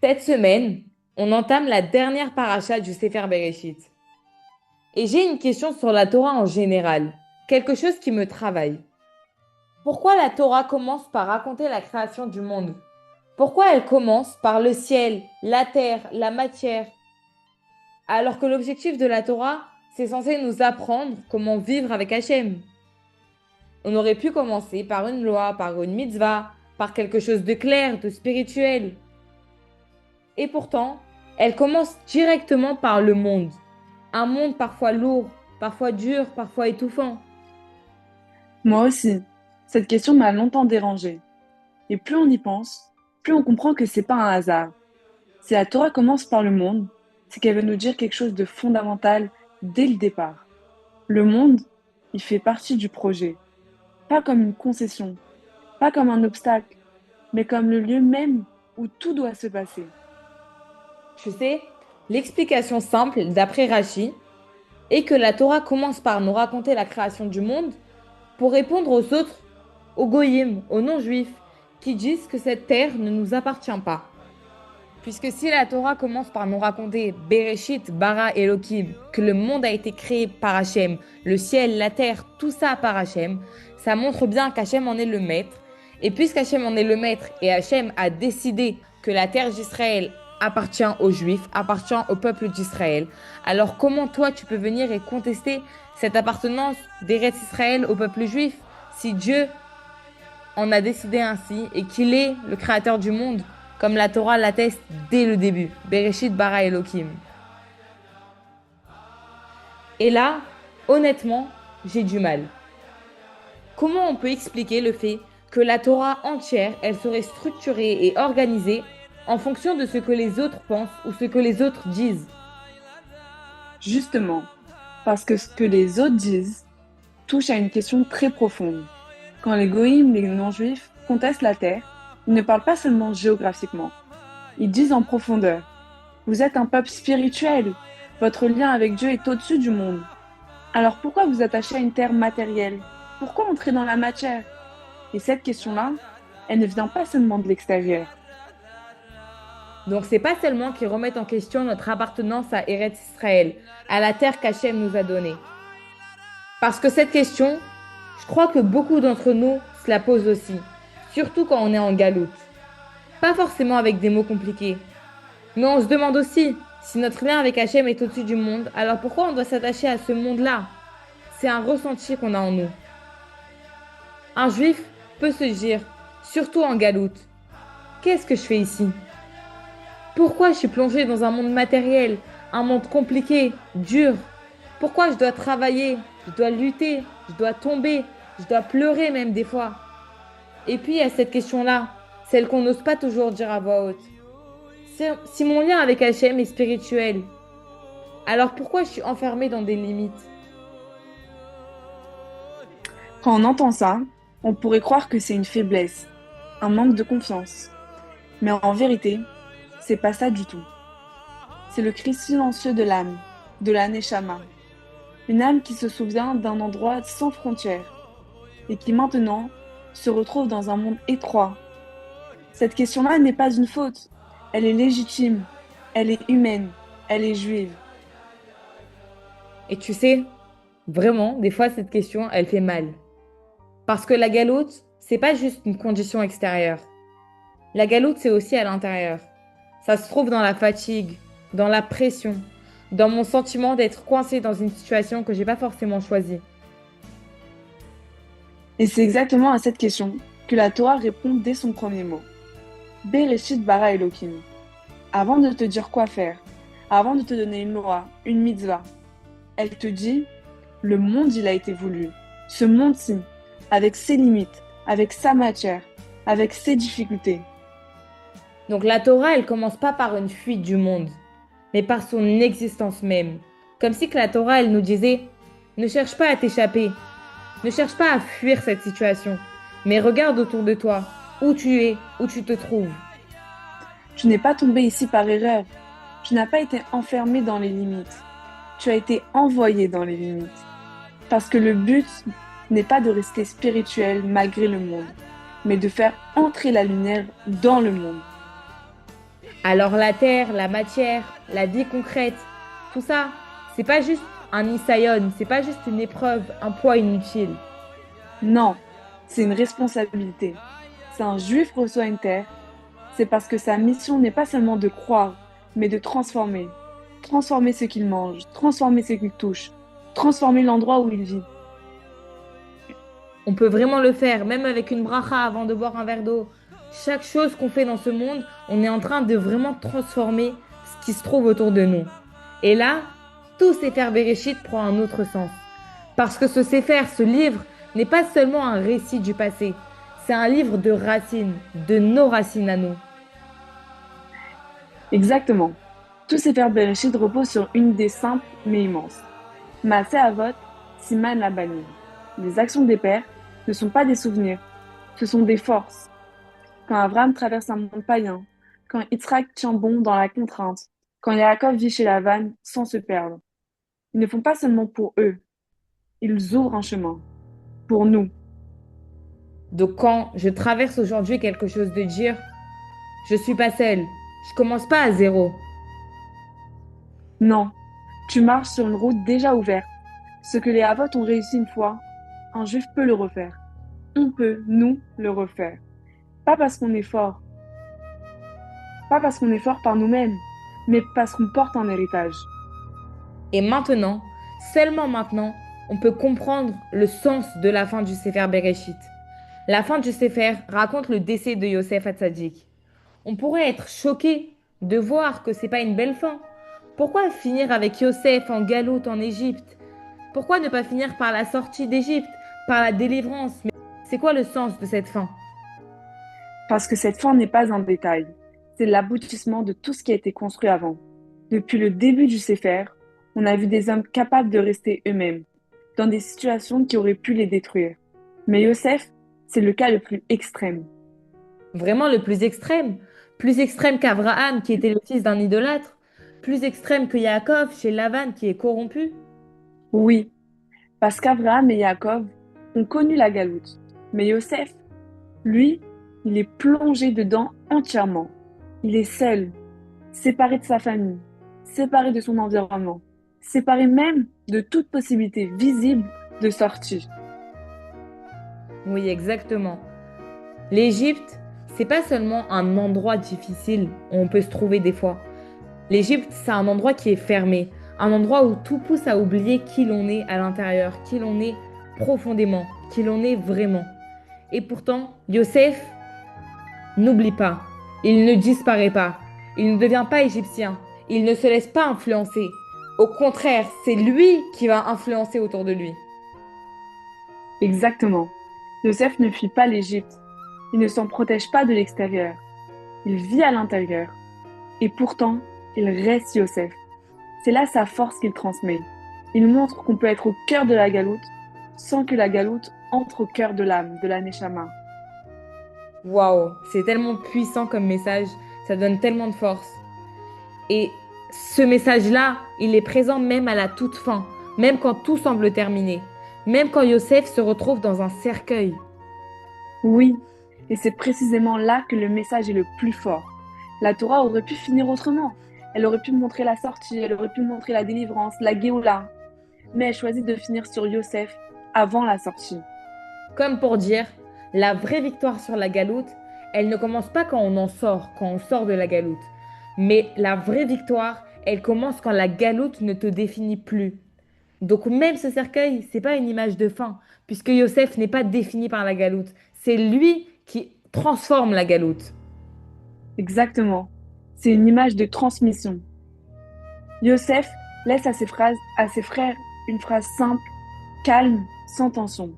Cette semaine, on entame la dernière paracha du Sefer Bereshit. Et j'ai une question sur la Torah en général, quelque chose qui me travaille. Pourquoi la Torah commence par raconter la création du monde? Pourquoi elle commence par le ciel, la terre, la matière, alors que l'objectif de la Torah, c'est censé nous apprendre comment vivre avec Hachem? On aurait pu commencer par une loi, par une mitzvah, par quelque chose de clair, de spirituel. Et pourtant, elle commence directement par le monde. Un monde parfois lourd, parfois dur, parfois étouffant. Moi aussi, cette question m'a longtemps dérangée. Et plus on y pense, plus on comprend que c'est pas un hasard. Si la Torah commence par le monde, c'est qu'elle veut nous dire quelque chose de fondamental dès le départ. Le monde, il fait partie du projet, pas comme une concession, pas comme un obstacle, mais comme le lieu même où tout doit se passer. Tu sais, l'explication simple d'après Rachi est que la Torah commence par nous raconter la création du monde pour répondre aux autres, aux goyim, aux non-juifs, qui disent que cette terre ne nous appartient pas. Puisque si la Torah commence par nous raconter Bereshit, bara Elohim, que le monde a été créé par Hachem, le ciel, la terre, tout ça par Hachem, ça montre bien qu'Hachem en est le maître. Et puisqu'Hachem en est le maître et Hachem a décidé que la terre d'Israël appartient aux Juifs, appartient au peuple d'Israël, alors comment toi tu peux venir et contester cette appartenance d'Eretz Israël au peuple juif si Dieu en a décidé ainsi et qu'il est le créateur du monde, comme la Torah l'atteste dès le début. Bereshit bara Elohim. Et là, honnêtement, j'ai du mal. Comment on peut expliquer le fait que la Torah entière, elle serait structurée et organisée en fonction de ce que les autres pensent ou ce que les autres disent? Justement, parce que ce que les autres disent touche à une question très profonde. Quand les goïms, les non-juifs, contestent la terre, ils ne parlent pas seulement géographiquement, ils disent en profondeur. Vous êtes un peuple spirituel. Votre lien avec Dieu est au-dessus du monde. Alors pourquoi vous attacher à une terre matérielle? Pourquoi entrer dans la matière? Et cette question-là, elle ne vient pas seulement de l'extérieur. Donc c'est pas seulement qu'ils remettent en question notre appartenance à Eretz Israël, à la terre qu'Hachem nous a donnée. Parce que cette question, je crois que beaucoup d'entre nous se la posent aussi, surtout quand on est en galoute. Pas forcément avec des mots compliqués, mais on se demande aussi si notre lien avec Hachem est au-dessus du monde, alors pourquoi on doit s'attacher à ce monde-là? C'est un ressenti qu'on a en nous. Un juif peut se dire, surtout en galoute, qu'est-ce que je fais ici? Pourquoi je suis plongé dans un monde matériel, un monde compliqué, dur? Pourquoi je dois travailler, je dois lutter, je dois tomber, je dois pleurer même des fois? Et puis il y a cette question-là, celle qu'on n'ose pas toujours dire à voix haute. Si mon lien avec Hachem est spirituel, alors pourquoi je suis enfermée dans des limites? Quand on entend ça, on pourrait croire que c'est une faiblesse, un manque de confiance. Mais en vérité, c'est pas ça du tout. C'est le cri silencieux de l'âme, de la neshama. Une âme qui se souvient d'un endroit sans frontières et qui maintenant se retrouve dans un monde étroit. Cette question-là n'est pas une faute. Elle est légitime, elle est humaine, elle est juive. Et tu sais, vraiment, des fois cette question, elle fait mal. Parce que la galoute, c'est pas juste une condition extérieure. La galoute, c'est aussi à l'intérieur. Ça se trouve dans la fatigue, dans la pression, dans mon sentiment d'être coincé dans une situation que j'ai pas forcément choisie. Et c'est exactement à cette question que la Torah répond dès son premier mot. Bereshit bara Elohim. Avant de te dire quoi faire, avant de te donner une loi, une mitzvah, elle te dit, le monde il a été voulu. Ce monde-ci, avec ses limites, avec sa matière, avec ses difficultés. Donc la Torah, elle commence pas par une fuite du monde, mais par son existence même. Comme si que la Torah, elle nous disait, ne cherche pas à t'échapper, ne cherche pas à fuir cette situation, mais regarde autour de toi, où tu es, où tu te trouves. Tu n'es pas tombé ici par erreur. Tu n'as pas été enfermé dans les limites. Tu as été envoyé dans les limites. Parce que le but n'est pas de rester spirituel malgré le monde, mais de faire entrer la lumière dans le monde. Alors la terre, la matière, la vie concrète, tout ça, c'est pas juste un isaïon, c'est pas juste une épreuve, un poids inutile. Non, c'est une responsabilité. Si un juif reçoit une terre, c'est parce que sa mission n'est pas seulement de croire, mais de transformer. Transformer ce qu'il mange, transformer ce qu'il touche, transformer l'endroit où il vit. On peut vraiment le faire, même avec une bracha avant de boire un verre d'eau. Chaque chose qu'on fait dans ce monde, on est en train de vraiment transformer ce qui se trouve autour de nous. Et là, tout Sefer Bereshit prend un autre sens. Parce que ce Sefer, ce livre, n'est pas seulement un récit du passé. C'est un livre de racines, de nos racines à nous. Exactement. Tous ces verbes Bereshit reposent sur une idée simple mais immense. Maaseh Avot, Siman Labanim. Les actions des pères ne sont pas des souvenirs, ce sont des forces. Quand Abraham traverse un monde païen, quand Yitzhak tient bon dans la contrainte, quand Yaakov vit chez Lavan sans se perdre. Ils ne font pas seulement pour eux, ils ouvrent un chemin pour nous. Donc quand je traverse aujourd'hui quelque chose de dur, je suis pas seule. Je commence pas à zéro. Non, tu marches sur une route déjà ouverte. Ce que les Havot ont réussi une fois, un juif peut le refaire. On peut, nous, le refaire. Pas parce qu'on est fort, pas parce qu'on est fort par nous-mêmes, mais parce qu'on porte un héritage. Et maintenant, seulement maintenant, on peut comprendre le sens de la fin du Sefer Bereshit. La fin du Sefer raconte le décès de Yosef Hatzadik. On pourrait être choqué de voir que c'est pas une belle fin. Pourquoi finir avec Yosef en galoute en Égypte? Pourquoi ne pas finir par la sortie d'Égypte, par la délivrance? Mais c'est quoi le sens de cette fin? Parce que cette fin n'est pas un détail, c'est l'aboutissement de tout ce qui a été construit avant. Depuis le début du Sefer, on a vu des hommes capables de rester eux-mêmes, dans des situations qui auraient pu les détruire. Mais Yosef, c'est le cas le plus extrême. Vraiment le plus extrême qu'Abraham qui était le fils d'un idolâtre, plus extrême que Yaakov chez Lavan qui est corrompu. Oui, parce qu'Abraham et Jacob ont connu la galoute. Mais Yosef, lui, il est plongé dedans entièrement. Il est seul, séparé de sa famille, séparé de son environnement, séparé même de toute possibilité visible de sortie. Oui, exactement. L'Égypte, c'est pas seulement un endroit difficile où on peut se trouver des fois. L'Égypte, c'est un endroit qui est fermé, un endroit où tout pousse à oublier qui l'on est à l'intérieur, qui l'on est profondément, qui l'on est vraiment. Et pourtant, Yosef n'oublie pas, il ne disparaît pas, il ne devient pas égyptien, il ne se laisse pas influencer. Au contraire, c'est lui qui va influencer autour de lui. Exactement. Joseph ne fuit pas l'Égypte. Il ne s'en protège pas de l'extérieur. Il vit à l'intérieur. Et pourtant, il reste Joseph. C'est là sa force qu'il transmet. Il montre qu'on peut être au cœur de la galoute sans que la galoute entre au cœur de l'âme, de la neshama. Waouh, c'est tellement puissant comme message, ça donne tellement de force. Et ce message-là, il est présent même à la toute fin, même quand tout semble terminé, même quand Yosef se retrouve dans un cercueil. Oui, et c'est précisément là que le message est le plus fort. La Torah aurait pu finir autrement. Elle aurait pu montrer la sortie, elle aurait pu montrer la délivrance, la Géoula. Mais elle choisit de finir sur Yosef avant la sortie. Comme pour dire, la vraie victoire sur la galoute, elle ne commence pas quand on en sort, quand on sort de la galoute. Mais la vraie victoire, elle commence quand la galoute ne te définit plus. Donc même ce cercueil, c'est pas une image de fin, puisque Yosef n'est pas défini par la galoute. C'est lui qui transforme la galoute. Exactement. C'est une image de transmission. Yosef laisse à ses frères une phrase simple, calme, sans tension.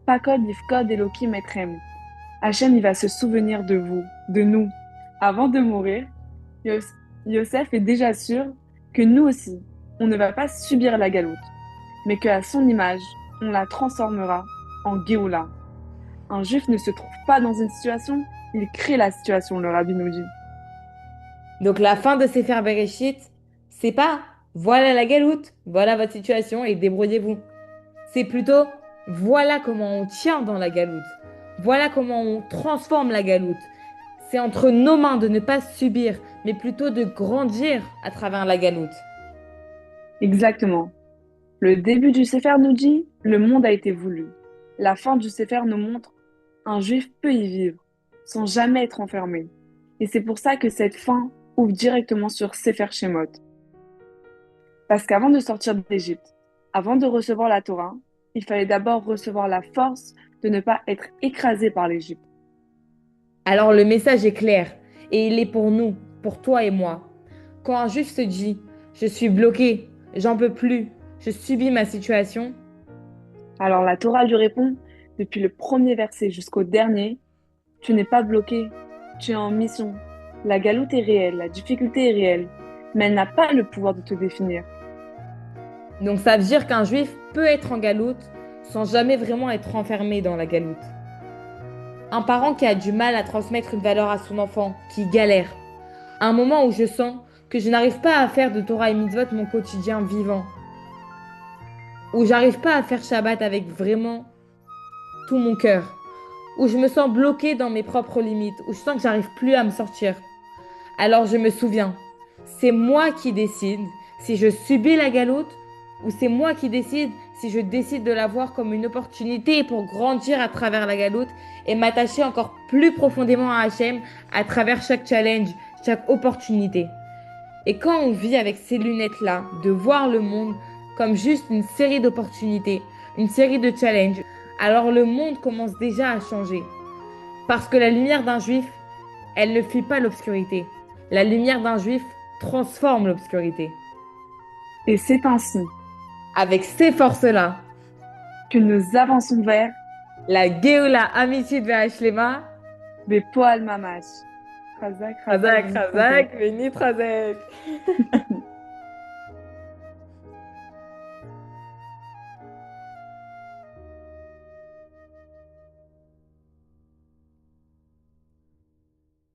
Pakod yifkod Elohim etrem. Hachem, il va se souvenir de vous, de nous. Avant de mourir, Yos- Yosef est déjà sûr que nous aussi, on ne va pas subir la galoute, mais qu'à son image, on la transformera en Géoula. Un juif ne se trouve pas dans une situation, il crée la situation, le rabbi nous dit. Donc la fin de Sefer Bereshit, c'est pas voilà la galoute, voilà votre situation et débrouillez-vous. C'est plutôt voilà comment on tient dans la galoute. Voilà comment on transforme la galoute. C'est entre nos mains de ne pas subir, mais plutôt de grandir à travers la galoute. Exactement. Le début du Sefer nous dit, le monde a été voulu. La fin du Sefer nous montre, un juif peut y vivre, sans jamais être enfermé. Et c'est pour ça que cette fin ouvre directement sur Sefer Shemot. Parce qu'avant de sortir d'Égypte, avant de recevoir la Torah, il fallait d'abord recevoir la force de ne pas être écrasé par l'Égypte. Alors le message est clair et il est pour nous, pour toi et moi. Quand un juif se dit, je suis bloqué, j'en peux plus, je subis ma situation, Alors la Torah lui répond, depuis le premier verset jusqu'au dernier, tu n'es pas bloqué, tu es en mission. La galoute est réelle, la difficulté est réelle, mais elle n'a pas le pouvoir de te définir. donc ça veut dire qu'un juif peut être en galoute sans jamais vraiment être enfermé dans la galoute. Un parent qui a du mal à transmettre une valeur à son enfant, qui galère. Un moment où je sens que je n'arrive pas à faire de Torah et Mitzvot mon quotidien vivant. Où j'arrive pas à faire Shabbat avec vraiment tout mon cœur. Où je me sens bloquée dans mes propres limites. Où je sens que j'arrive plus à me sortir. Alors je me souviens, c'est moi qui décide si je subis la galoute ou c'est moi qui décide si je décide de la voir comme une opportunité pour grandir à travers la galoute et m'attacher encore plus profondément à Hachem à travers chaque challenge, chaque opportunité. Et quand on vit avec ces lunettes-là, de voir le monde comme juste une série d'opportunités, une série de challenges, alors le monde commence déjà à changer. Parce que la lumière d'un juif, elle ne fuit pas l'obscurité. La lumière d'un juif transforme l'obscurité. Et c'est ainsi Avec ces forces-là, que nous avançons vers la Géoula Amitit Ve'Ashlema, Bepoal Mamash. Chazak, Razak, Chazak, Razak, Benit Razak.